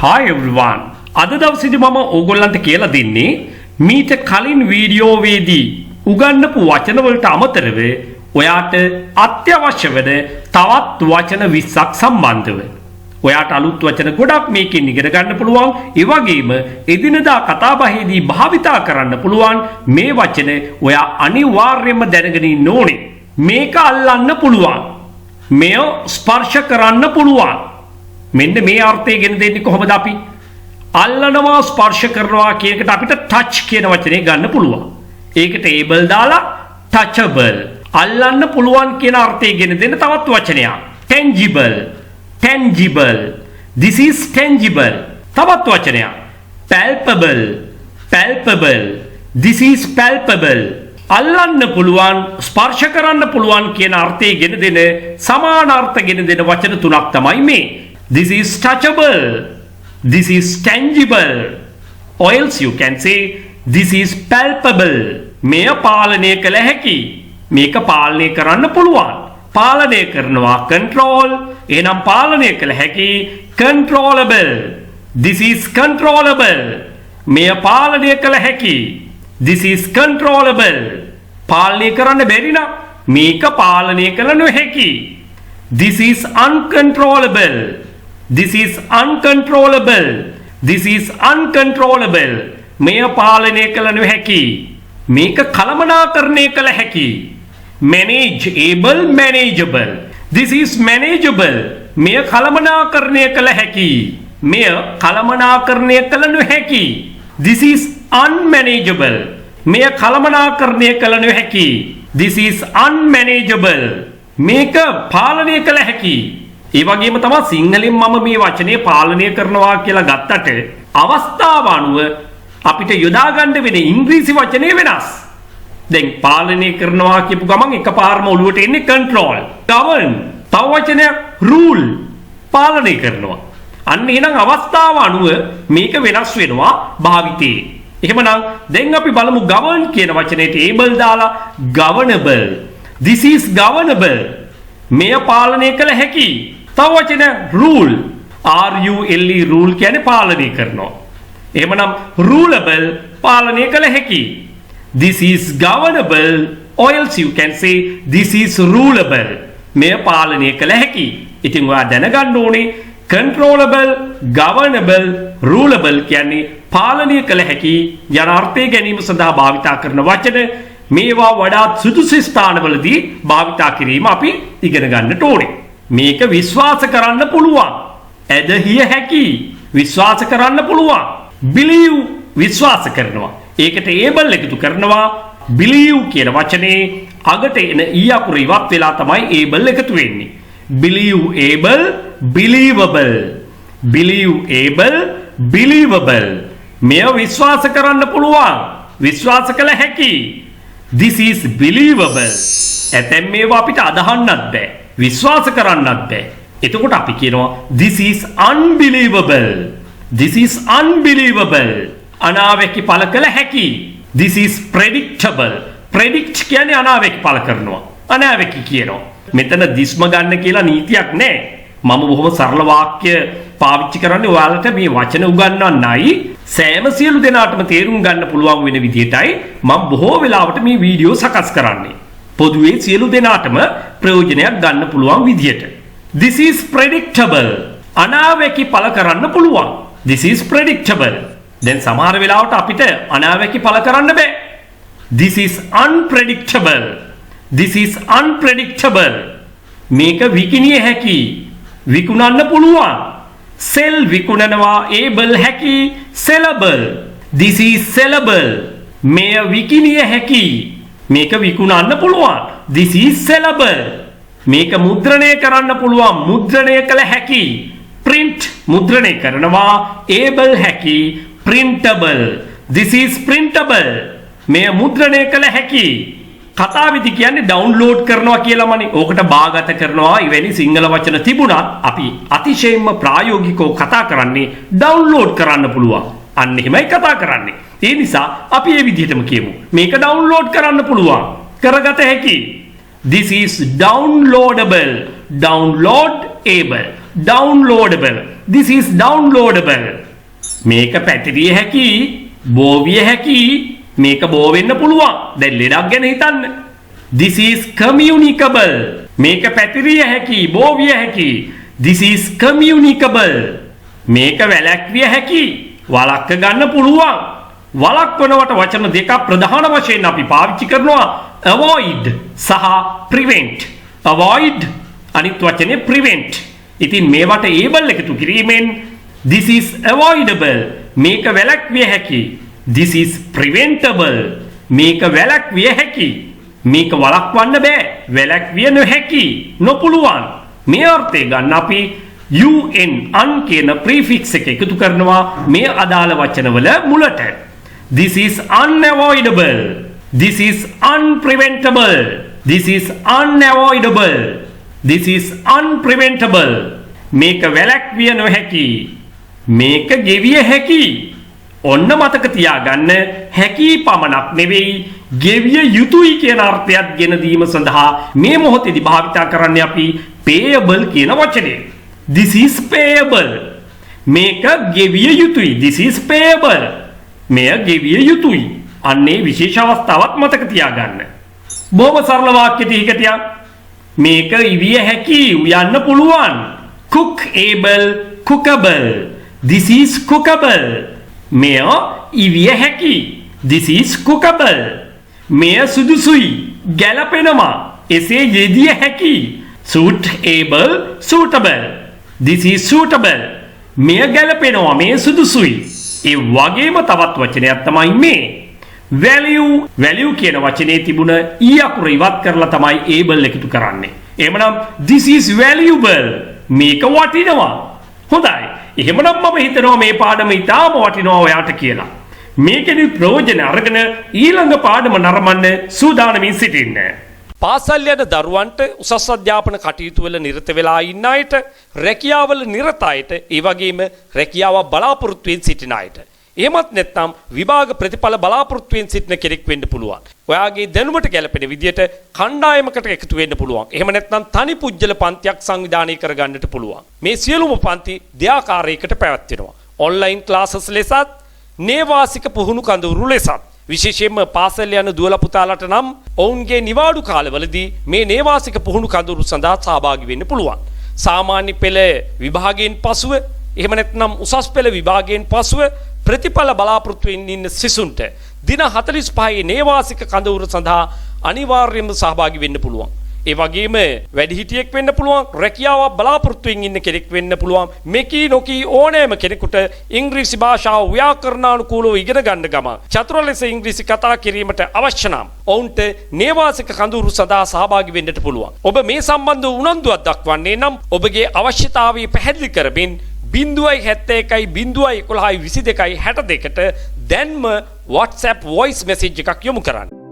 Hi everyone. අද දවසේදී මම ඕගොල්ලන්ට කියලා දෙන්නේ මීට කලින් වීඩියෝවේදී උගන්වපු වචන වලට අමතරව ඔයාට අත්‍යවශ්‍ය වෙන තවත් වචන 20ක් සම්බන්ධව. ඔයාට අලුත් වචන ගොඩක් මේකෙන් ඉගෙන ගන්න පුළුවන්. ඒ වගේම එදිනදා කතාබහේදී භාවිතා කරන්න පුළුවන් මේ වචන ඔයා අනිවාර්යයෙන්ම දැනගෙන ඉන්න ඕනේ. මේක අල්ලන්න පුළුවන්. මෙය ස්පර්ශ කරන්න පුළුවන්. මෙන්න මේ අර්ථය ගෙන දෙන්නේ කොහොමද අපි? අල්ලනවා ස්පර්ශ කරනවා කියන එකට අපිට touch කියන වචනේ ගන්න පුළුවන්. ඒකට able දාලා touchable. අල්ලන්න පුළුවන් කියන අර්ථය ගෙන දෙන්න තවත් වචනයක්. tangible. tangible. This is tangible. තවත් වචනයක්. palpable. palpable. This is palpable. අල්ලන්න පුළුවන් ස්පර්ශ කරන්න පුළුවන් කියන අර්ථය ගෙන දෙන සමානාර්ථ ගෙන දෙන වචන තුනක් තමයි මේ. This is touchable. This is tangible. Or else you can say this is palpable. මෙය පාලනය කළ හැකි. මේක පාලනය කරන්න පුළුවන්. පාලනය කරනවා control. එහෙනම් පාලනය කළ හැකි controllable. This is controllable. මෙය පාලනය කළ හැකි. This is controllable. පාලනය කරන්න බැරි නම් මේක පාලනය කළ නොහැකි. This is uncontrollable. This is uncontrollable. This is uncontrollable. මෙය පාලනය කළ නොහැකි. මේක කළමනාකරණය කළ හැකි. manageable. manageable. This is manageable. මෙය කළමනාකරණය කළ හැකි. මෙය කළමනාකරණය කළ නොහැකි. This is unmanageable. මෙය කළමනාකරණය කළ නොහැකි. This is unmanageable. මේක පාලනය කළ හැකි. ඒ වගේම තමයි සිංහලෙන් මම මේ වචනේ පාලනය කරනවා කියලා ගත්තට අවස්ථාව අනුව අපිට යොදා ගන්න වෙන ඉංග්‍රීසි වචනේ වෙනස්. දැන් පාලනය කරනවා කියපු ගමන් එකපාරම ඔළුවට එන්නේ control, govern. තව වචනයක් rule. පාලනය කරනවා. අන්න එහෙනම් අවස්ථාව අනුව මේක වෙනස් වෙනවා භාවිතේ. එහෙමනම් දැන් අපි බලමු govern කියන වචනේට able දාලා governable. This is governable. මෙය පාලනය කළ හැකි. තව වචන rule. RULE rule කියන්නේ පාලනය කරනවා. එහෙමනම් rulable පාලනය කළ හැකි. This is governable or else you can say this is rulable. මෙය පාලනය කළ හැකි. ඉතින් ඔයා දැනගන්න ඕනේ controllable, governable, rulable කියන්නේ පාලනය කළ හැකි යන අර්ථය ගැනීම සඳහා භාවිතා කරන වචන. මේවා වඩාත් සුදුසු ස්ථානවලදී භාවිතා කිරීම අපි ඉගෙන ගන්නට ඕනේ. මේක විශ්වාස කරන්න පුළුවන්. ඇදහිය හැකි. විශ්වාස කරන්න පුළුවන්. believe විශ්වාස කරනවා. ඒකට able එකතු කරනවා. believe කියන වචනේ අගට එන ඊ අකුර ඉවත් වෙලා තමයි able එකතු වෙන්නේ. believe able, believable. believe able, believable. මෙය විශ්වාස කරන්න පුළුවන්. විශ්වාස කළ හැකි. This is believable. ඇතැම් මේවා අපිට අදහන්නත් බෑ. විශ්වාස කරන්නත් බෑ. එතකොට අපි කියනවා this is unbelievable. This is unbelievable. අනාවැකි පළ කළ හැකි. This is predictable. predict කියන්නේ අනාවැකි පළ කරනවා. අනාවැකි කියනවා. මෙතන දිස්ම ගන්න කියලා නීතියක් නැහැ. මම බොහොම සරල වාක්‍ය පාවිච්චි කරන්නේ ඔයාලට මේ වචන උගන්වන්නයි සෑම සියලු දෙනාටම තේරුම් ගන්න පුළුවන් වෙන විදිහටයි මම බොහෝ වෙලාවට මේ වීඩියෝ සකස් කරන්නේ. පොදුවේ සියලු දෙනාටම ප්‍රයෝජනයක් ගන්න පුළුවන් විදිහට. This is predictable. අනාවැකි පළ කරන්න පුළුවන්. This is predictable. දැන් සමහර වෙලාවට අපිට අනාවැකි පළ කරන්න බෑ. This is unpredictable. This is unpredictable. මේක විකිණිය හැකි. විකුණන්න පුළුවන්. sell විකුණනවා able හැකි sellable. This is sellable. මෙය විකිණිය හැකි. මේක විකුණන්න පුළුවන්. This is sellable. මේක මුද්‍රණය කරන්න පුළුවන්. මුද්‍රණය කළ හැකි. print මුද්‍රණය කරනවා able හැකි printable. This is printable. මෙය මුද්‍රණය කළ හැකි. කතාවේදී කියන්නේ ඩවුන්ලෝඩ් කරනවා කියලාමනේ. ඕකට බාගත කරනවා. ඉවැනි සිංහල වචන තිබුණත් අපි අතිශයින්ම ප්‍රායෝගිකව කතා කරන්නේ ඩවුන්ලෝඩ් කරන්න පුළුවන්. අන්න එහෙමයි කතා කරන්නේ. ඒ නිසා අපි මේ විදිහටම කියමු. මේක ඩවුන්ලෝඩ් කරන්න පුළුවන්. කරගත හැකි. This is downloadable. downloadable. downloadable. This is downloadable. මේක පැතිරිය හැකි, බෝවිය හැකි, මේක බෝ වෙන්න පුළුවන්. දැන් ලෙඩක් ගැන හිතන්න. This is communicable. මේක පැතිරිය හැකි, බෝවිය හැකි. This is communicable. මේක වැළැක්විය හැකි, වළක්ව ගන්න පුළුවන්. වළක්වනවට වචන දෙකක් ප්‍රධාන වශයෙන් අපි පාවිච්චි කරනවා. avoid සහ prevent. avoid අනිත් වචනේ prevent. ඉතින් මේවට able එකතු කිරීමෙන් this is avoidable. මේක වැළැක්විය හැකි. This is preventable. මේක වැළැක්විය හැකි. මේක වළක්වන්න බෑ. වැළැක්විය නොහැකි. නොපුළුවන්. මේ අර්ථය ගන්න අපි un කියන prefix එක එකතු කරනවා මේ අදාළ වචනවල මුලට. This is unavoidable. This is unpreventable. This is unavoidable. This is unpreventable. මේක වැළැක්විය නොහැකි. මේක ගෙවිය හැකි. ඔන්න මතක තියාගන්න හැකි පමණක් නෙවෙයි ගෙවිය යුතුයි කියන අර්ථයක් ගෙන දීම සඳහා මේ මොහොතේදී භාවිතා කරන්නේ අපි payable කියන වචනේ. This is payable. මේක ගෙවිය යුතුයි. This is payable. මෙය ගෙවිය යුතුයි. අන්නේ විශේෂ අවස්ථාවක් මතක තියාගන්න. බොහොම සරල වාක්‍ය ටිකක්. මේක ඉවිය හැකි, උයන්න පුළුවන්. cookable, cookable. This is cookable. මෙය ඉවිය හැකි. This is cookable. මෙය සුදුසුයි, ගැලපෙනවා. එසේ යෙදිය හැකි. suitable, suitable. This is suitable. මෙය ගැලපෙනවා, මෙය සුදුසුයි. ඒ වගේම තවත් වචනයක් තමයි මේ value කියන වචනේ තිබුණ ඊ අකුර ඉවත් කරලා තමයි able එකතු කරන්නේ. එහෙමනම් this is valuable. මේක වටිනවා. හොඳයි. එහෙමනම් මම හිතනවා මේ පාඩම ඉතාම වටිනවා ඔයාට කියලා. මේකෙදි ප්‍රයෝජන අරගෙන ඊළඟ පාඩම නරඹන්න සූදානමින් සිටින්න. පාසල් යන දරුවන්ට උසස් අධ්‍යාපන කටයුතු වල නිරත වෙලා ඉන්න අයට, රැකියාවල නිරත අයට, ඒ වගේම රැකියාව බලාපොරොත්තු වෙමින් සිටින අයට, එහෙමත් නැත්නම් විභාග ප්‍රතිඵල බලාපොරොත්තු වෙමින් සිටින කෙනෙක් වෙන්න පුළුවන්. ඔයාගේ දැනුමට ගැලපෙන විදියට කණ්ඩායමකට එකතු වෙන්න පුළුවන්. එහෙම නැත්නම් තනි පුජ්‍යල පන්තියක් සංවිධානය කරගන්නට පුළුවන්. මේ සියලුම පන්ති දෙආකාරයකට පැවැත්වෙනවා. ඔන්ලයින් ක්ලාසස් ලෙසත්, නේවාසික පුහුණු කඳවුරු ලෙසත්. විශේෂයෙන්ම පාසල් යන දුවලා පුතාලට නම් ඔවුන්ගේ නිවාඩු කාලවලදී මේ නේවාසික පුහුණු කඳවුරු සඳහා සහභාගී වෙන්න පුළුවන්. සාමාන්‍ය පෙළ විභාගයෙන් පසුව, එහෙම නැත්නම් උසස් පෙළ විභාගයෙන් පසුව ප්‍රතිඵල බලාපොරොත්තු වෙමින් ඉන්න සිසුන්ට දින 45 නේවාසික කඳවුර සඳහා අනිවාර්යයෙන්ම සහභාගී වෙන්න පුළුවන්. ඒ වගේම වැඩිහිටියෙක් වෙන්න පුළුවන්, රැකියාවක් බලාපොරොත්තු වෙමින් ඉන්න කෙනෙක් වෙන්න පුළුවන්. මෙකී නොකී ඕනෑම කෙනෙකුට ඉංග්‍රීසි භාෂාව ව්‍යාකරණානුකූලව ඉගෙන ගන්න ගමන් චතුර ලෙස ඉංග්‍රීසි කතා කිරීමට අවශ්‍ය නම් ඔවුන්ට නේවාසික කඳවුරු සඳහා සහභාගී වෙන්නට පුළුවන්. ඔබ මේ සම්බන්ධව උනන්දුවක් දක්වන්නේ නම් ඔබගේ අවශ්‍යතාවය පැහැදිලි කරමින් 071 011 22 62ට දැන්ම WhatsApp voice message එකක් යොමු කරන්න.